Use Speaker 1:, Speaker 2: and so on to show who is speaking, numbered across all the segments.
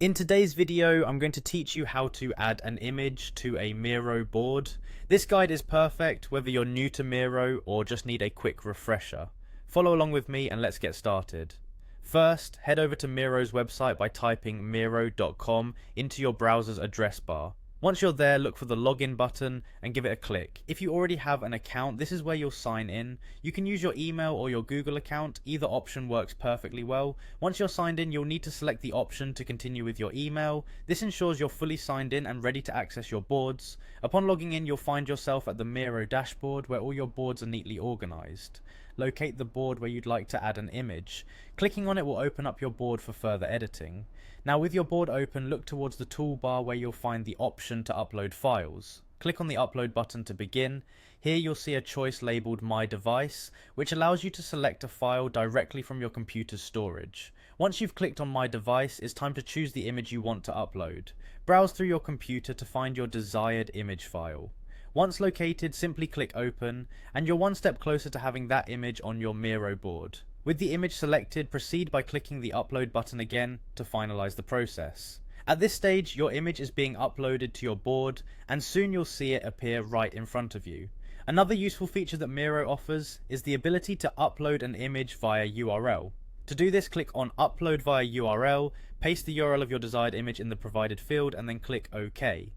Speaker 1: In today's video, I'm going to teach you how to add an image to a Miro board. This guide is perfect whether you're new to Miro or just need a quick refresher. Follow along with me and let's get started. First, head over to Miro's website by typing miro.com into your browser's address bar. Once you're there, look for the login button and give it a click. If you already have an account, this is where you'll sign in. You can use your email or your Google account, either option works perfectly well. Once you're signed in, you'll need to select the option to continue with your email. This ensures you're fully signed in and ready to access your boards. Upon logging in, you'll find yourself at the Miro dashboard where all your boards are neatly organized. Locate the board where you'd like to add an image. Clicking on it will open up your board for further editing. Now with your board open, look towards the toolbar where you'll find the option to upload files. Click on the upload button to begin. Here you'll see a choice labelled My Device, which allows you to select a file directly from your computer's storage. Once you've clicked on My Device, it's time to choose the image you want to upload. Browse through your computer to find your desired image file. Once located, simply click Open, and you're one step closer to having that image on your Miro board. With the image selected, proceed by clicking the Upload button again to finalize the process. At this stage, your image is being uploaded to your board, and soon you'll see it appear right in front of you. Another useful feature that Miro offers is the ability to upload an image via URL. To do this, click on Upload via URL, paste the URL of your desired image in the provided field, and then click OK.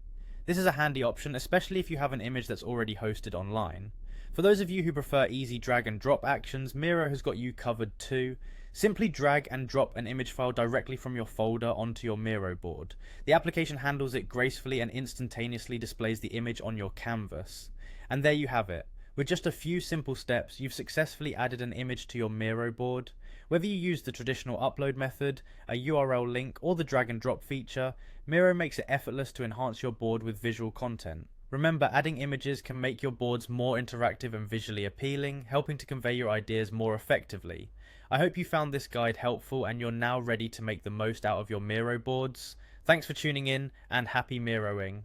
Speaker 1: This is a handy option, especially if you have an image that's already hosted online. For those of you who prefer easy drag and drop actions, Miro has got you covered too. Simply drag and drop an image file directly from your folder onto your Miro board. The application handles it gracefully and instantaneously displays the image on your canvas. And there you have it. With just a few simple steps, you've successfully added an image to your Miro board. Whether you use the traditional upload method, a URL link, or the drag and drop feature, Miro makes it effortless to enhance your board with visual content. Remember, adding images can make your boards more interactive and visually appealing, helping to convey your ideas more effectively. I hope you found this guide helpful and you're now ready to make the most out of your Miro boards. Thanks for tuning in and happy Miroing.